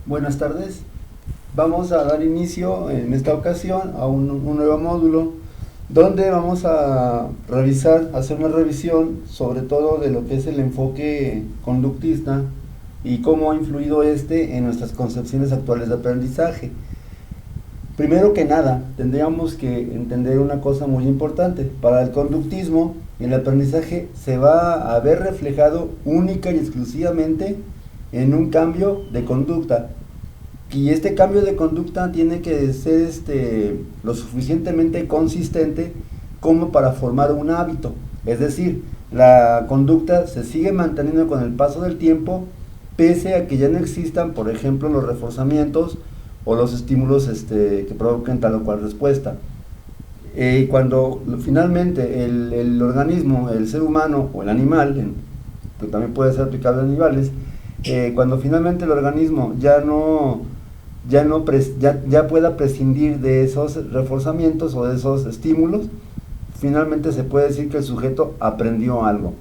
Buenas tardes. Vamos a dar inicio en esta ocasión a un nuevo módulo donde vamos a hacer una revisión sobre todo de lo que es el enfoque conductista y cómo ha influido en nuestras concepciones actuales de aprendizaje. Primero que nada, tendríamos que entender una cosa muy importante. Para el conductismo, el aprendizaje se va a ver reflejado única y exclusivamente en un cambio de conducta. Y este cambio de conducta tiene que ser lo suficientemente consistente como para formar un hábito. Es decir, la conducta se sigue manteniendo con el paso del tiempo, pese a que ya no existan, por ejemplo, los reforzamientos o los estímulos que provoquen tal o cual respuesta. Cuando finalmente el organismo, el ser humano o el animal, que también puede ser aplicable a animales, cuando finalmente el organismo ya pueda prescindir de esos reforzamientos o de esos estímulos, finalmente se puede decir que el sujeto aprendió algo.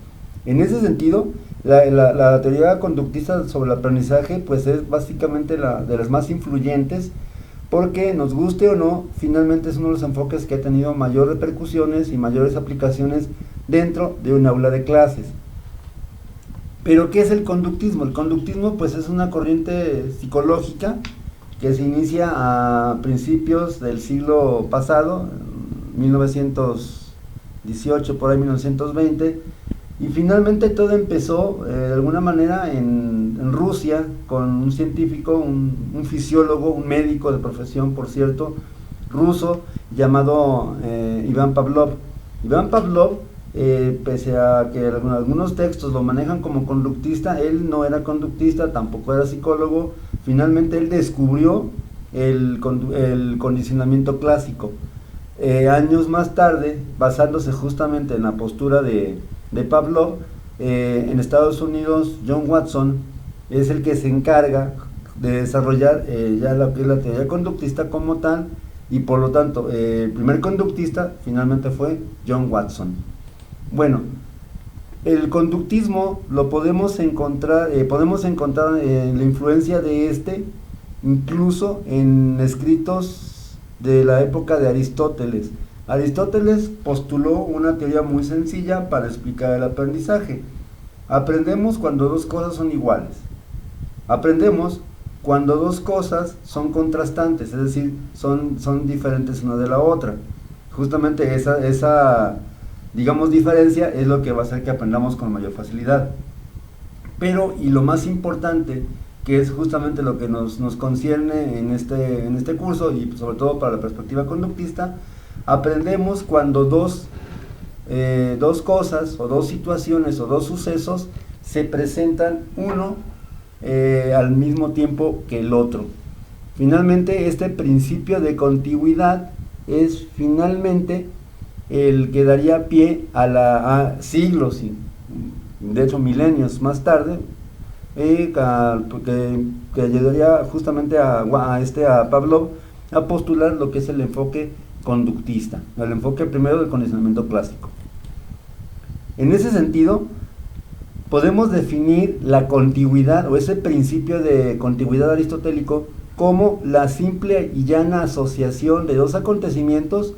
En ese sentido, la teoría conductista sobre el aprendizaje pues es básicamente de las más influyentes, porque nos guste o no, finalmente es uno de los enfoques que ha tenido mayores repercusiones y mayores aplicaciones dentro de un aula de clases. Pero ¿qué es el conductismo? El conductismo pues es una corriente psicológica que se inicia a principios del siglo pasado, 1918, por ahí 1920, y finalmente todo empezó de alguna manera en Rusia con un científico, un fisiólogo, un médico de profesión, por cierto, ruso, llamado Iván Pavlov. Iván Pavlov, pese a que algunos textos lo manejan como conductista, él no era conductista, tampoco era psicólogo. Finalmente él descubrió el condicionamiento clásico. Años más tarde, basándose justamente en la postura de Pavlov, en Estados Unidos, John Watson es el que se encarga de desarrollar ya lo que es la teoría conductista como tal, y por lo tanto el primer conductista finalmente fue John Watson. Bueno, el conductismo lo podemos encontrar la influencia de incluso en escritos de la época de Aristóteles. Aristóteles postuló una teoría muy sencilla para explicar el aprendizaje. Aprendemos cuando dos cosas son iguales. Aprendemos cuando dos cosas son contrastantes, es decir, son diferentes una de la otra. Justamente esa digamos diferencia es lo que va a hacer que aprendamos con mayor facilidad. Pero, y lo más importante, que es justamente lo que nos concierne en este curso, y sobre todo para la perspectiva conductista, aprendemos cuando dos cosas o dos situaciones o dos sucesos se presentan uno al mismo tiempo que el otro. Finalmente, este principio de contigüidad es finalmente el que daría pie a siglos, y de hecho milenios más tarde, que ayudaría justamente a Pavlov a postular lo que es el enfoque conductista, el enfoque primero del condicionamiento clásico. En ese sentido, podemos definir la contigüidad o ese principio de contigüidad aristotélico como la simple y llana asociación de dos acontecimientos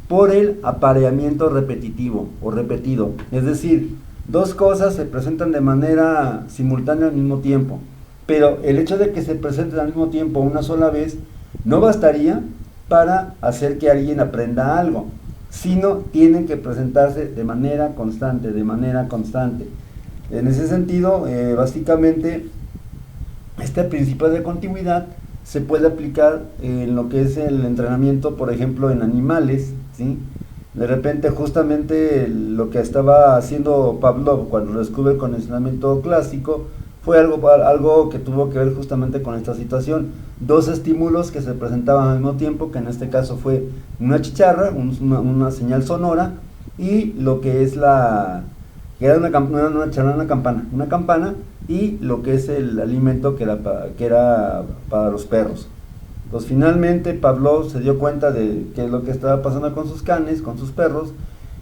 por el apareamiento repetitivo o repetido. Es decir, dos cosas se presentan de manera simultánea al mismo tiempo, pero el hecho de que se presenten al mismo tiempo una sola vez no bastaría para hacer que alguien aprenda algo, sino tienen que presentarse de manera constante. En ese sentido, básicamente, este principio de contigüidad se puede aplicar en lo que es el entrenamiento, por ejemplo, en animales, ¿sí? De repente, justamente lo que estaba haciendo Pavlov cuando descubre el condicionamiento clásico fue algo que tuvo que ver justamente con esta situación. Dos estímulos que se presentaban al mismo tiempo, que en este caso fue una chicharra, una señal sonora, y lo que es que era una campana, y lo que es el alimento que era para los perros. Pues finalmente Pavlov se dio cuenta de qué es lo que estaba pasando con sus canes, con sus perros,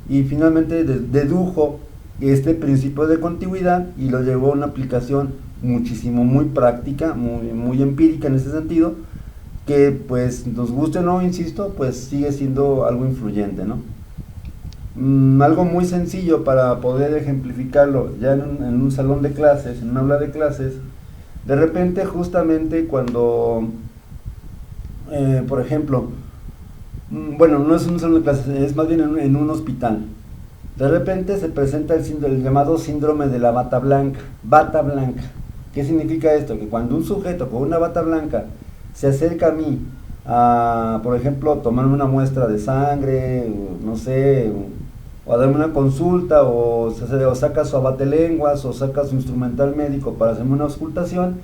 y finalmente dedujo este principio de contigüidad y lo llevó a una aplicación muchísimo, muy práctica, muy empírica en ese sentido, que pues nos guste o no, insisto, pues sigue siendo algo influyente, ¿no? Algo muy sencillo para poder ejemplificarlo ya en un salón de clases, en un aula de clases, de repente justamente cuando, por ejemplo, bueno, no es un salón de clases, es más bien en un hospital. De repente se presenta el llamado síndrome de la bata blanca. Bata blanca. ¿Qué significa esto? Que cuando un sujeto con una bata blanca se acerca a mí a, por ejemplo, tomarme una muestra de sangre, no sé, o a darme una consulta, o saca su abatelenguas, o saca su instrumental médico para hacerme una auscultación,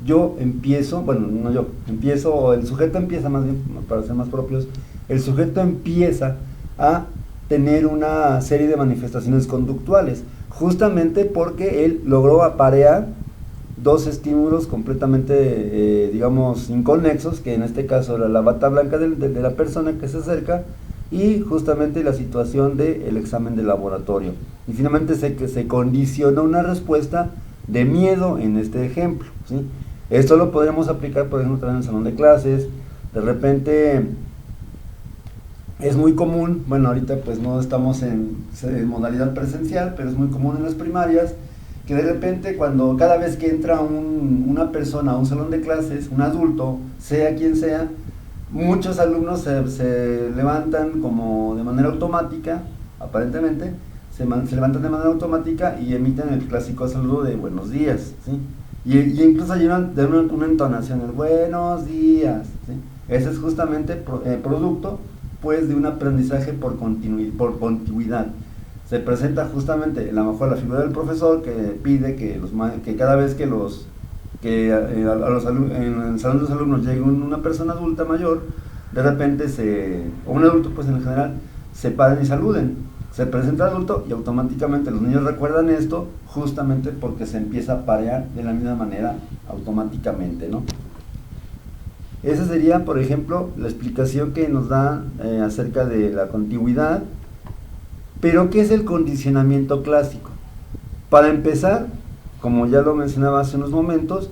yo empiezo, bueno, no yo, empiezo, o el sujeto empieza más bien, para ser más propios, el sujeto empieza a tener una serie de manifestaciones conductuales, justamente porque él logró aparear dos estímulos completamente, digamos, inconexos, que en este caso era la bata blanca de la persona que se acerca y justamente la situación del examen de laboratorio. Y finalmente se condiciona una respuesta de miedo en este ejemplo, ¿sí? Esto lo podríamos aplicar, por ejemplo, también en el salón de clases. De repente es muy común, bueno, ahorita pues no estamos en modalidad presencial, pero es muy común en las primarias, que de repente cada vez que entra una persona a un salón de clases, un adulto, sea quien sea, muchos alumnos se levantan como de manera automática, aparentemente, se levantan de manera automática y emiten el clásico saludo de buenos días, ¿sí? Y incluso llevan de una entonación, el buenos días, ¿sí? Ese es justamente producto pues de un aprendizaje por continuidad. Se presenta justamente a lo mejor la figura del profesor que pide que cada vez que en el salón de los alumnos llegue una persona adulta mayor, de repente o un adulto pues en general, se paren y saluden. Se presenta el adulto y automáticamente los niños recuerdan esto justamente porque se empieza a parear de la misma manera automáticamente, ¿no? Esa sería, por ejemplo, la explicación que nos da acerca de la contigüidad. Pero, ¿qué es el condicionamiento clásico? Para empezar, como ya lo mencionaba hace unos momentos,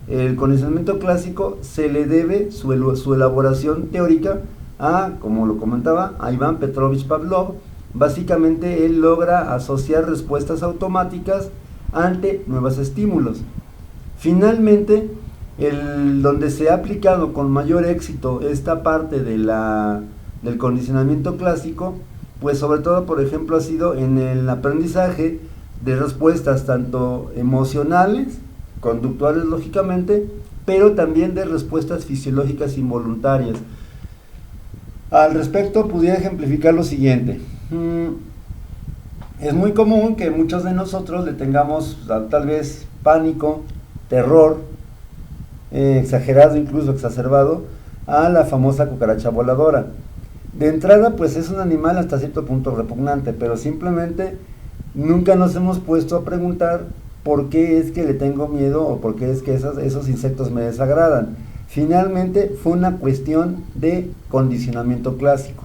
el condicionamiento clásico se le debe su elaboración teórica a, como lo comentaba, a Iván Petrovich Pavlov. Básicamente él logra asociar respuestas automáticas ante nuevos estímulos. Finalmente, donde se ha aplicado con mayor éxito esta parte del condicionamiento clásico, pues sobre todo, por ejemplo, ha sido en el aprendizaje de respuestas tanto emocionales, conductuales lógicamente, pero también de respuestas fisiológicas involuntarias. Al respecto, pudiera ejemplificar lo siguiente. Es muy común que muchos de nosotros le tengamos tal vez pánico, terror, exagerado, incluso exacerbado, a la famosa cucaracha voladora. De entrada, pues es un animal hasta cierto punto repugnante, pero simplemente nunca nos hemos puesto a preguntar por qué es que le tengo miedo o por qué es que esos insectos me desagradan. Finalmente fue una cuestión de condicionamiento clásico.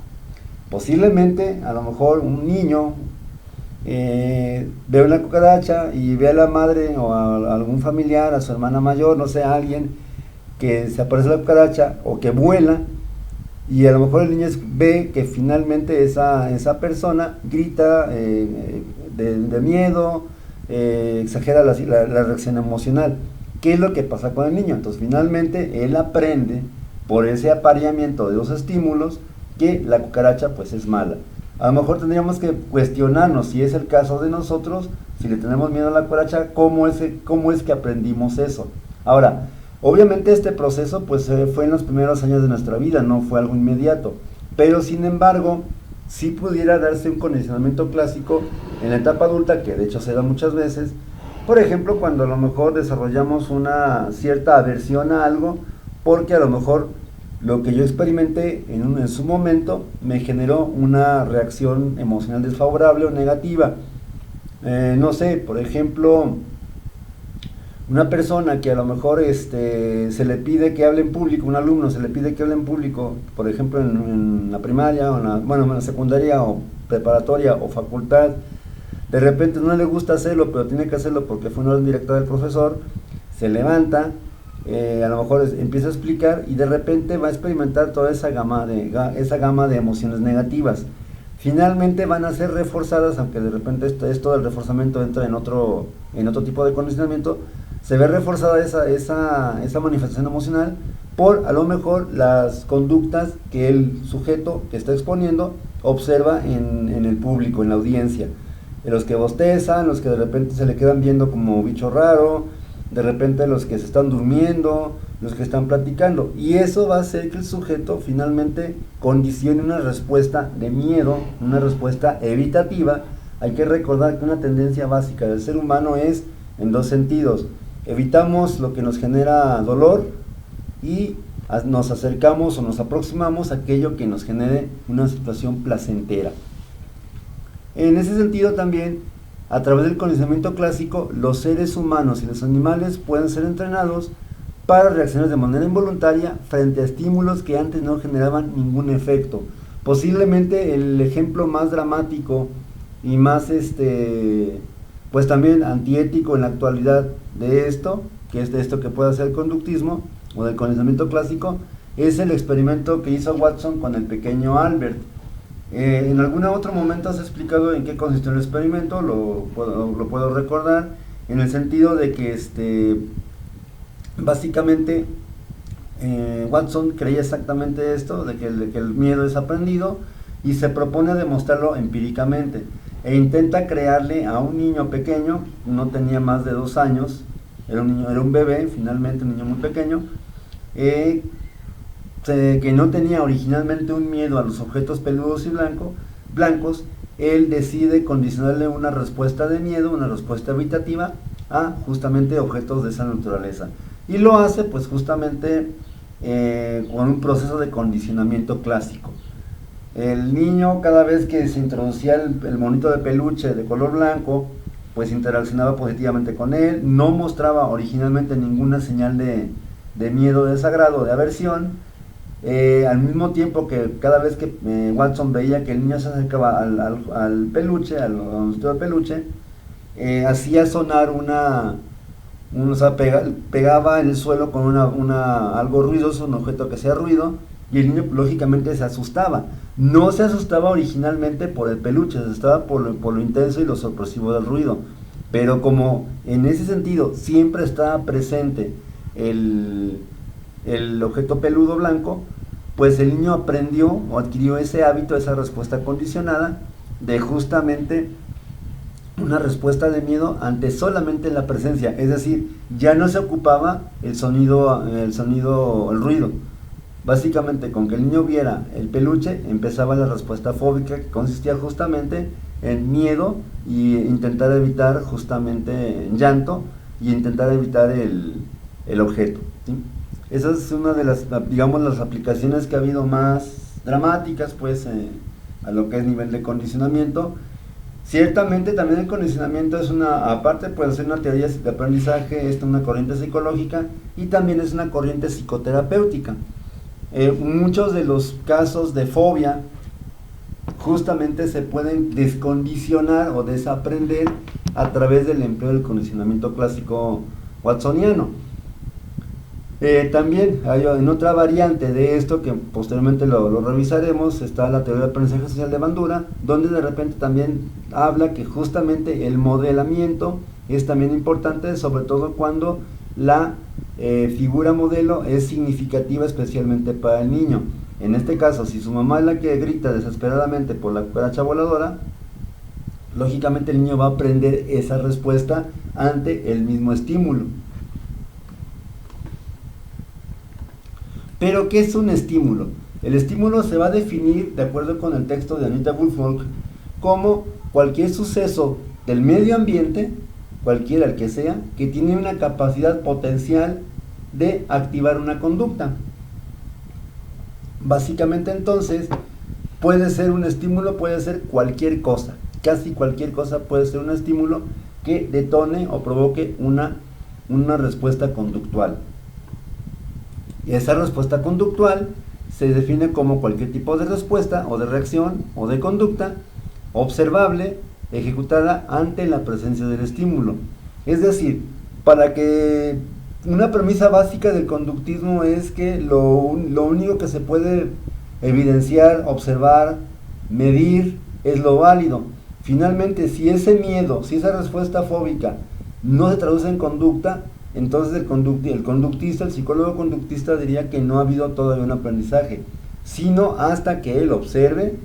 Posiblemente, a lo mejor un niño ve una cucaracha y ve a la madre o a algún familiar, a su hermana mayor, no sé, a alguien que se aparece la cucaracha o que vuela, y a lo mejor el niño ve que finalmente esa persona grita de miedo, exagera la reacción emocional. ¿Qué es lo que pasa con el niño? Entonces finalmente él aprende por ese apareamiento de los estímulos que la cucaracha pues es mala. A lo mejor tendríamos que cuestionarnos, si es el caso de nosotros, si le tenemos miedo a la cucaracha, ¿cómo es que aprendimos eso? Ahora, obviamente este proceso pues fue en los primeros años de nuestra vida, no fue algo inmediato, pero sin embargo sí pudiera darse un condicionamiento clásico en la etapa adulta, que de hecho se da muchas veces. Por ejemplo, cuando a lo mejor desarrollamos una cierta aversión a algo, porque a lo mejor lo que yo experimenté en su momento me generó una reacción emocional desfavorable o negativa. No sé, por ejemplo, una persona que a lo mejor se le pide que hable en público, un alumno se le pide que hable en público, por ejemplo en la primaria, o en la secundaria o preparatoria o facultad, de repente no le gusta hacerlo, pero tiene que hacerlo porque fue una orden directa del profesor, se levanta, a lo mejor empieza a explicar y de repente va a experimentar toda esa gama de emociones negativas. Finalmente van a ser reforzadas, aunque de repente esto del reforzamiento entra en otro tipo de condicionamiento, se ve reforzada esa manifestación emocional por a lo mejor las conductas que el sujeto que está exponiendo observa en el público, en la audiencia. Los que bostezan, los que de repente se le quedan viendo como bicho raro, de repente los que se están durmiendo, los que están platicando, y eso va a hacer que el sujeto finalmente condicione una respuesta de miedo, una respuesta evitativa. Hay que recordar que una tendencia básica del ser humano es en dos sentidos: evitamos lo que nos genera dolor y nos acercamos o nos aproximamos a aquello que nos genere una situación placentera. En ese sentido también, a través del condicionamiento clásico, los seres humanos y los animales pueden ser entrenados para reaccionar de manera involuntaria frente a estímulos que antes no generaban ningún efecto. Posiblemente el ejemplo más dramático y más pues también antiético en la actualidad de esto, que es de esto que puede hacer el conductismo o del condicionamiento clásico, es el experimento que hizo Watson con el pequeño Albert. En algún otro momento has explicado en qué consistió el experimento, lo puedo recordar, en el sentido de que básicamente Watson creía exactamente esto, de que el miedo es aprendido, y se propone demostrarlo empíricamente, e intenta crearle a un niño pequeño, no tenía más de 2 años, era un bebé, finalmente un niño muy pequeño, que no tenía originalmente un miedo a los objetos peludos y blancos. Él decide condicionarle una respuesta de miedo, una respuesta evitativa, a justamente objetos de esa naturaleza, y lo hace pues justamente con un proceso de condicionamiento clásico. El niño, cada vez que se introducía el monito de peluche de color blanco, pues interaccionaba positivamente con él, no mostraba originalmente ninguna señal de miedo, de desagrado, de aversión. Al mismo tiempo que cada vez que Watson veía que el niño se acercaba al peluche, al monito de peluche, hacía sonar pegaba en el suelo con algo ruidoso, un objeto que hacía ruido, y el niño lógicamente se asustaba. No se asustaba originalmente por el peluche, se asustaba por lo intenso y lo sorpresivo del ruido, pero como en ese sentido siempre estaba presente el objeto peludo blanco, pues el niño aprendió o adquirió ese hábito, esa respuesta condicionada de justamente una respuesta de miedo ante solamente la presencia, es decir, ya no se ocupaba el ruido. Básicamente con que el niño viera el peluche empezaba la respuesta fóbica, que consistía justamente en miedo y intentar evitar justamente llanto y intentar evitar el objeto, ¿sí? Esa es una de las, digamos, las aplicaciones que ha habido más dramáticas, pues, a lo que es nivel de condicionamiento. Ciertamente también el condicionamiento es aparte puede ser una teoría de aprendizaje, es una corriente psicológica y también es una corriente psicoterapéutica. Muchos de los casos de fobia justamente se pueden descondicionar o desaprender a través del empleo del condicionamiento clásico watsoniano. También hay en otra variante de esto que posteriormente lo revisaremos, está la teoría del aprendizaje social de Bandura, donde de repente también habla que justamente el modelamiento es también importante, sobre todo cuando la figura modelo es significativa especialmente para el niño. En este caso, si su mamá es la que grita desesperadamente por la cucaracha voladora, lógicamente el niño va a aprender esa respuesta ante el mismo estímulo. Pero, ¿qué es un estímulo? El estímulo se va a definir, de acuerdo con el texto de Anita Woolfolk, como cualquier suceso del medio ambiente, cualquiera el que sea, que tiene una capacidad potencial de activar una conducta. Básicamente, entonces, puede ser un estímulo, puede ser cualquier cosa, casi cualquier cosa puede ser un estímulo que detone o provoque una respuesta conductual. Y esa respuesta conductual se define como cualquier tipo de respuesta o de reacción o de conducta observable ejecutada ante la presencia del estímulo. Es decir, para que una premisa básica del conductismo es que lo único que se puede evidenciar, observar, medir es lo válido. Finalmente, si ese miedo, si esa respuesta fóbica no se traduce en conducta, entonces el conductista, el psicólogo conductista diría que no ha habido todavía un aprendizaje, sino hasta que él observe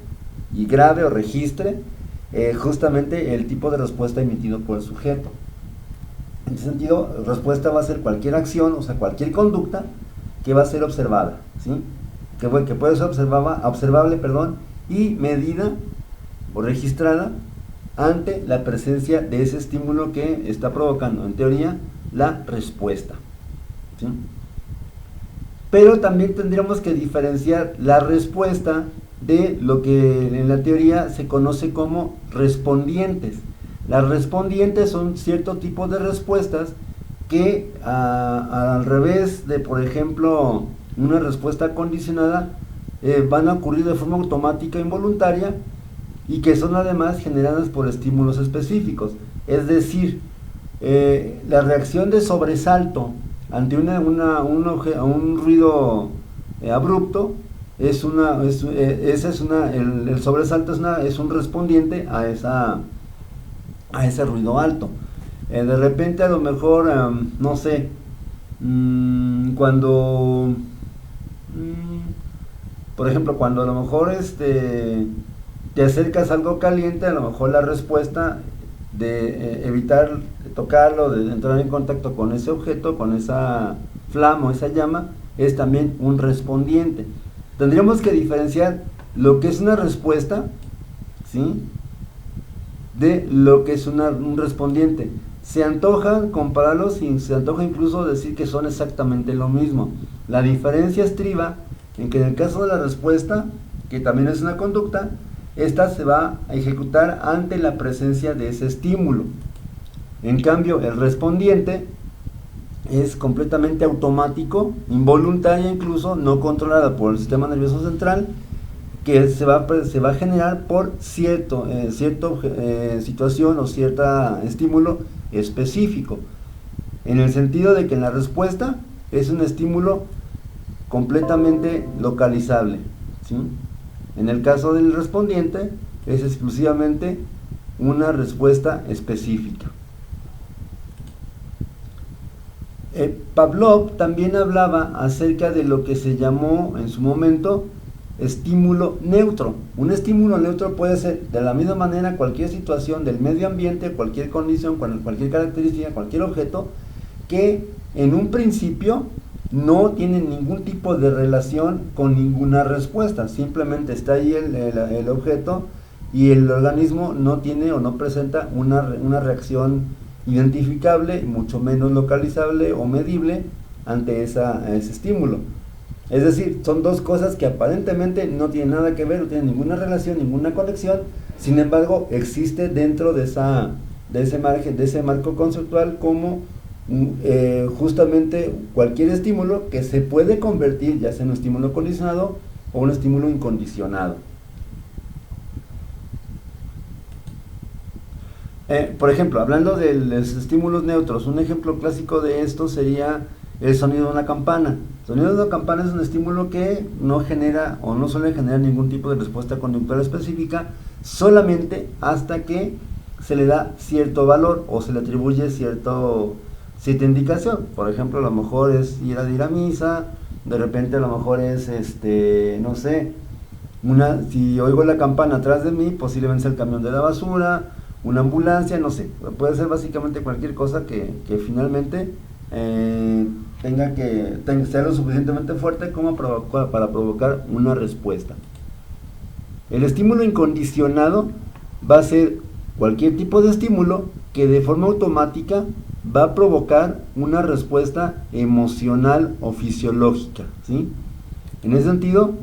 y grabe o registre justamente el tipo de respuesta emitido por el sujeto. En ese sentido, respuesta va a ser cualquier acción, o sea, cualquier conducta que va a ser observada, ¿sí? que puede ser observable, y medida o registrada ante la presencia de ese estímulo que está provocando, en teoría, la respuesta, ¿sí? Pero también tendríamos que diferenciar la respuesta de lo que en la teoría se conoce como respondientes. Las respondientes son cierto tipo de respuestas que al revés de, por ejemplo, una respuesta condicionada, van a ocurrir de forma automática e involuntaria y que son además generadas por estímulos específicos. Es decir, la reacción de sobresalto ante un ruido abrupto el sobresalto es un respondiente a ese ruido alto. De repente a lo mejor, no sé, cuando, por ejemplo, cuando a lo mejor te acercas a algo caliente, a lo mejor la respuesta de evitar tocarlo, de entrar en contacto con ese objeto, con esa flama o esa llama, es también un respondiente. Tendríamos que diferenciar lo que es una respuesta, ¿sí?, de lo que es un respondiente. Se antoja compararlos y se antoja incluso decir que son exactamente lo mismo. La diferencia estriba en que en el caso de la respuesta, que también es una conducta, esta se va a ejecutar ante la presencia de ese estímulo. En cambio, el respondiente es completamente automático, involuntaria incluso, no controlada por el sistema nervioso central, que se va a generar por cierta situación o cierto estímulo específico, en el sentido de que en la respuesta es un estímulo completamente localizable, ¿sí? En el caso del respondiente es exclusivamente una respuesta específica. Pavlov también hablaba acerca de lo que se llamó en su momento estímulo neutro. Un estímulo neutro puede ser de la misma manera cualquier situación del medio ambiente, cualquier condición, cualquier característica, cualquier objeto, que en un principio no tiene ningún tipo de relación con ninguna respuesta. Simplemente está ahí el objeto y el organismo no tiene o no presenta una reacción identificable, mucho menos localizable o medible ante ese estímulo. Es decir, son dos cosas que aparentemente no tienen nada que ver, no tienen ninguna relación, ninguna conexión. Sin embargo, existe dentro de ese marco conceptual como justamente cualquier estímulo que se puede convertir ya sea en un estímulo condicionado o un estímulo incondicionado. Por ejemplo, hablando de los estímulos neutros, un ejemplo clásico de esto sería el sonido de una campana. El sonido de una campana es un estímulo que no genera o no suele generar ningún tipo de respuesta conductual específica, solamente hasta que se le da cierto valor o se le atribuye cierta indicación. Por ejemplo, a lo mejor es ir a misa, de repente a lo mejor es, no sé, si oigo la campana atrás de mí, posiblemente sea el camión de la basura, una ambulancia, no sé, puede ser básicamente cualquier cosa que finalmente sea lo suficientemente fuerte como para provocar una respuesta. El estímulo incondicionado va a ser cualquier tipo de estímulo que de forma automática va a provocar una respuesta emocional o fisiológica, ¿sí? En ese sentido,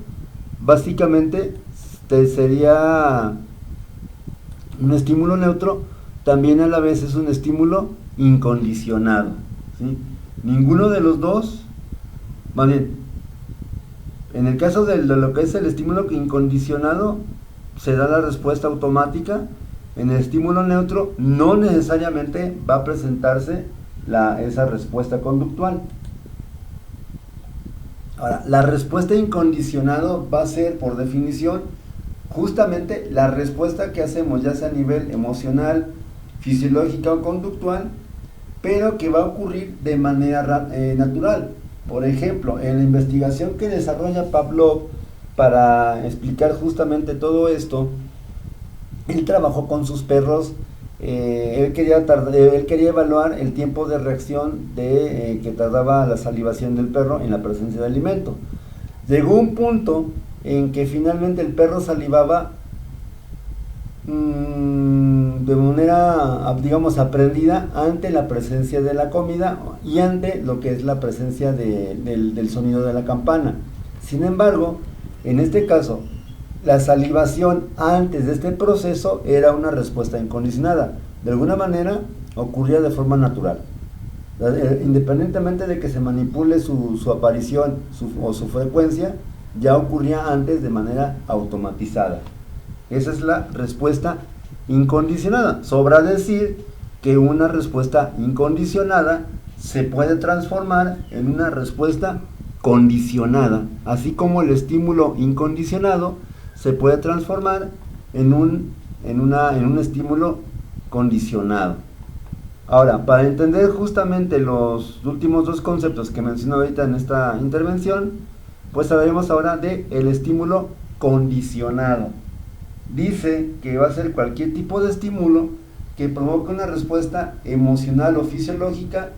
básicamente sería un estímulo neutro, también a la vez es un estímulo incondicionado, ¿sí? Ninguno de los dos, más bien, en el caso de lo que es el estímulo incondicionado, se da la respuesta automática, en el estímulo neutro no necesariamente va a presentarse esa respuesta conductual. Ahora, la respuesta incondicionado va a ser, por definición, justamente la respuesta que hacemos, ya sea a nivel emocional, fisiológica o conductual, pero que va a ocurrir de manera natural. Por ejemplo, en la investigación que desarrolla Pavlov para explicar justamente todo esto, él trabajó con sus perros. Él quería evaluar el tiempo de reacción que tardaba la salivación del perro en la presencia de alimento. Llegó un punto en que finalmente el perro salivaba de manera, digamos, aprendida ante la presencia de la comida y ante lo que es la presencia del sonido de la campana. Sin embargo, en este caso, la salivación antes de este proceso era una respuesta incondicionada. De alguna manera ocurría de forma natural. Independientemente de que se manipule su aparición o su frecuencia, ya ocurría antes de manera automatizada. Esa es la respuesta incondicionada. Sobra decir que una respuesta incondicionada se puede transformar en una respuesta condicionada, así como el estímulo incondicionado se puede transformar en un estímulo condicionado. Ahora, para entender justamente los últimos dos conceptos que mencioné ahorita en esta intervención, pues hablaremos ahora de el estímulo condicionado. Dice que va a ser cualquier tipo de estímulo que provoque una respuesta emocional o fisiológica,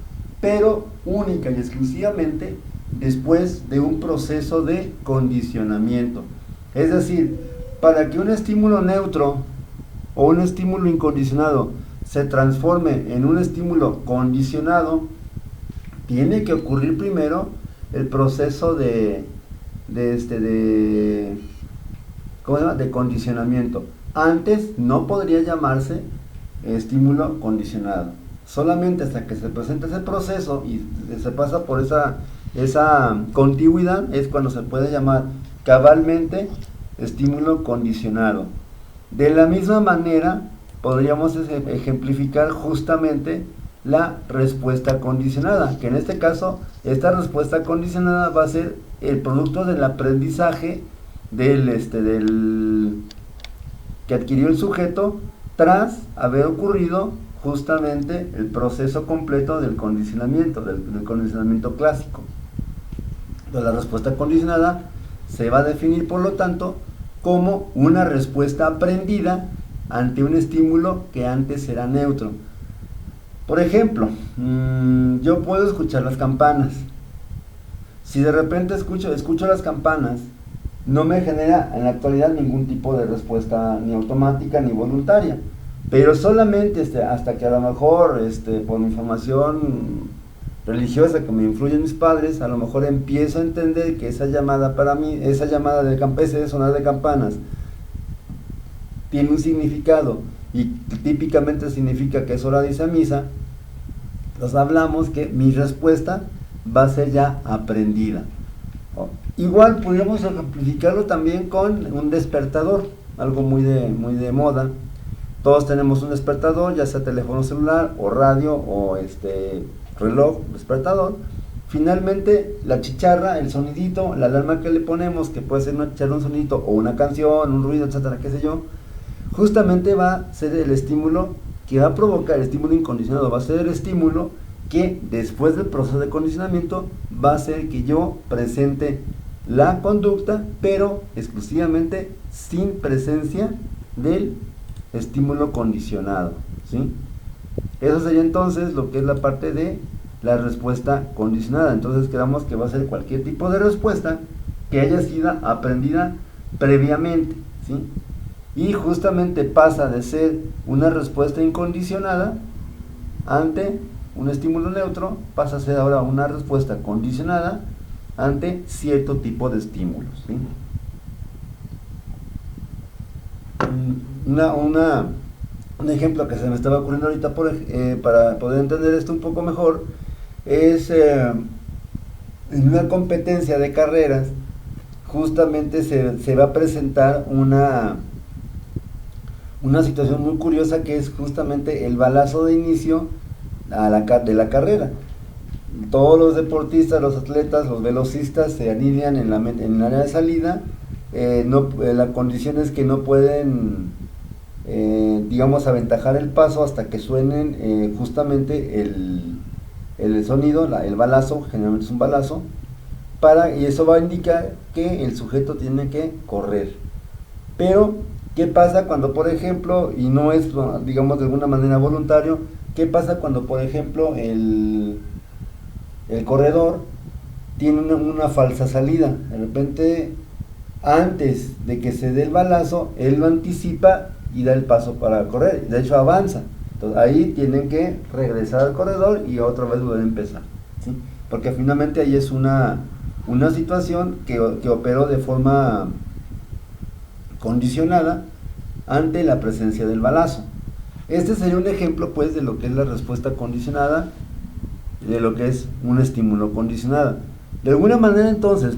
pero única y exclusivamente después de un proceso de condicionamiento. Es decir, para que un estímulo neutro o un estímulo incondicionado se transforme en un estímulo condicionado, tiene que ocurrir primero el proceso de condicionamiento. Antes no podría llamarse estímulo condicionado. Solamente hasta que se presenta ese proceso y se pasa por esa contigüidad es cuando se puede llamar cabalmente estímulo condicionado. De la misma manera podríamos ejemplificar justamente la respuesta condicionada, que en este caso esta respuesta condicionada va a ser el producto del aprendizaje que adquirió el sujeto tras haber ocurrido justamente el proceso completo del condicionamiento clásico. Entonces, la respuesta condicionada se va a definir, por lo tanto, como una respuesta aprendida ante un estímulo que antes era neutro. Por ejemplo, yo puedo escuchar las campanas. Si de repente escucho las campanas, no me genera en la actualidad ningún tipo de respuesta ni automática ni voluntaria, pero solamente hasta que a lo mejor por mi formación religiosa que me influyen mis padres, a lo mejor empiezo a entender que esa llamada para mí, ese sonar de campanas tiene un significado y típicamente significa que es hora de irse a misa. Nos hablamos que mi respuesta va a ser ya aprendida. Igual podríamos ejemplificarlo también con un despertador, algo muy de moda. Todos tenemos un despertador, ya sea teléfono celular o radio o reloj despertador. Finalmente la chicharra, el sonidito, la alarma que le ponemos, que puede ser una chicharra, un sonidito o una canción, un ruido, etcétera, qué sé yo, justamente va a ser el estímulo que va a provocar, el estímulo incondicionado va a ser el estímulo que después del proceso de condicionamiento va a hacer que yo presente la conducta, pero exclusivamente sin presencia del estímulo condicionado, ¿sí? Eso sería entonces lo que es la parte de la respuesta condicionada. Entonces quedamos que va a ser cualquier tipo de respuesta que haya sido aprendida previamente, ¿sí? Y justamente pasa de ser una respuesta incondicionada ante un estímulo neutro, pasa a ser ahora una respuesta condicionada ante cierto tipo de estímulos, ¿sí? Un ejemplo que se me estaba ocurriendo ahorita para poder entender esto un poco mejor es en una competencia de carreras. Justamente se va a presentar una situación muy curiosa que es justamente el balazo de inicio de la carrera. Todos los deportistas, los atletas, los velocistas se alinean en el área de salida. La condición es que no pueden, digamos, aventajar el paso hasta que suenen justamente el sonido, el balazo, generalmente es un balazo, y eso va a indicar que el sujeto tiene que correr. Pero, ¿qué pasa cuando, por ejemplo, y no es, digamos, de alguna manera voluntario, qué pasa cuando, por ejemplo, el corredor tiene una falsa salida? De repente, antes de que se dé el balazo, él lo anticipa y da el paso para correr, de hecho avanza. Entonces ahí tienen que regresar al corredor y otra vez volver a empezar, ¿sí? Porque finalmente ahí es una situación que operó de forma condicionada ante la presencia del balazo. Este sería un ejemplo pues de lo que es la respuesta condicionada, de lo que es un estímulo condicionado. De alguna manera entonces,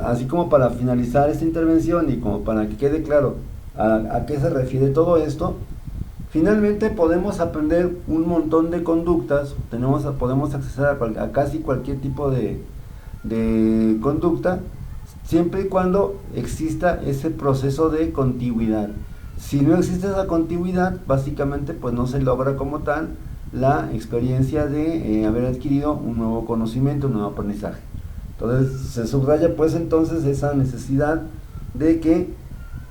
así como para finalizar esta intervención y como para que quede claro a qué se refiere todo esto, finalmente podemos aprender un montón de conductas, podemos acceder a casi cualquier tipo de conducta, siempre y cuando exista ese proceso de contigüidad. Si no existe esa contigüidad, básicamente pues no se logra como tal la experiencia de haber adquirido un nuevo conocimiento, un nuevo aprendizaje. Entonces se subraya pues entonces esa necesidad de que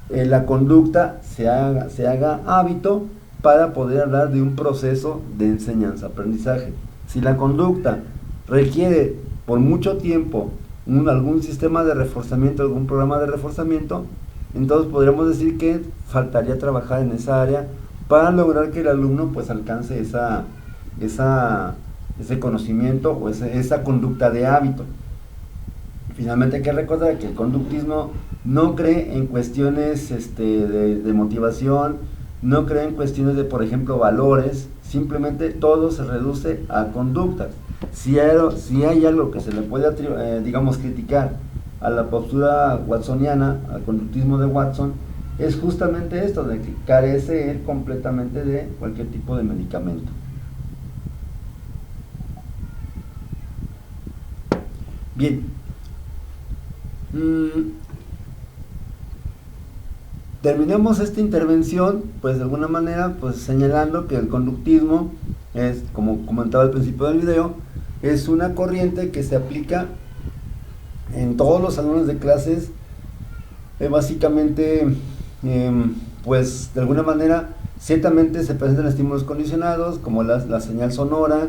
la conducta se haga hábito para poder hablar de un proceso de enseñanza-aprendizaje. Si la conducta requiere por mucho tiempo algún sistema de reforzamiento, algún programa de reforzamiento, entonces podríamos decir que faltaría trabajar en esa área para lograr que el alumno pues alcance ese conocimiento o esa conducta de hábito. Finalmente hay que recordar que el conductismo no cree en cuestiones de motivación, no cree en cuestiones de, por ejemplo, valores, simplemente todo se reduce a conductas. Si hay algo que se le puede, digamos, criticar a la postura watsoniana, al conductismo de Watson, es justamente esto, de que carece él completamente de cualquier tipo de medicamento. Bien. Terminamos esta intervención, pues de alguna manera, pues señalando que el conductismo es, como comentaba al principio del video, es una corriente que se aplica en todos los salones de clases, básicamente, pues de alguna manera, ciertamente se presentan estímulos condicionados, como la señal sonora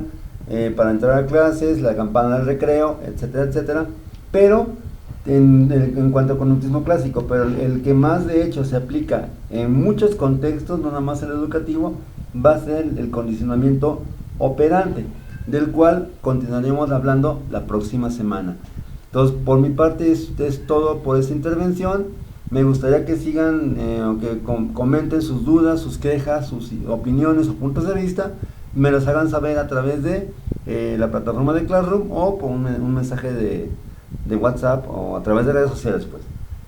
para entrar a clases, la campana del recreo, etcétera, etcétera, pero en cuanto a conductismo clásico, pero el que más de hecho se aplica en muchos contextos, no nada más el educativo, va a ser el condicionamiento operante, del cual continuaremos hablando la próxima semana. Entonces, por mi parte es todo por esta intervención. Me gustaría que sigan, que comenten sus dudas, sus quejas, sus opiniones o puntos de vista, me los hagan saber a través de la plataforma de Classroom o por un mensaje de WhatsApp o a través de redes sociales. Pues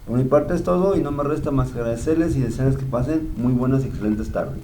por mi parte es todo y no me resta más que agradecerles y desearles que pasen muy buenas y excelentes tardes.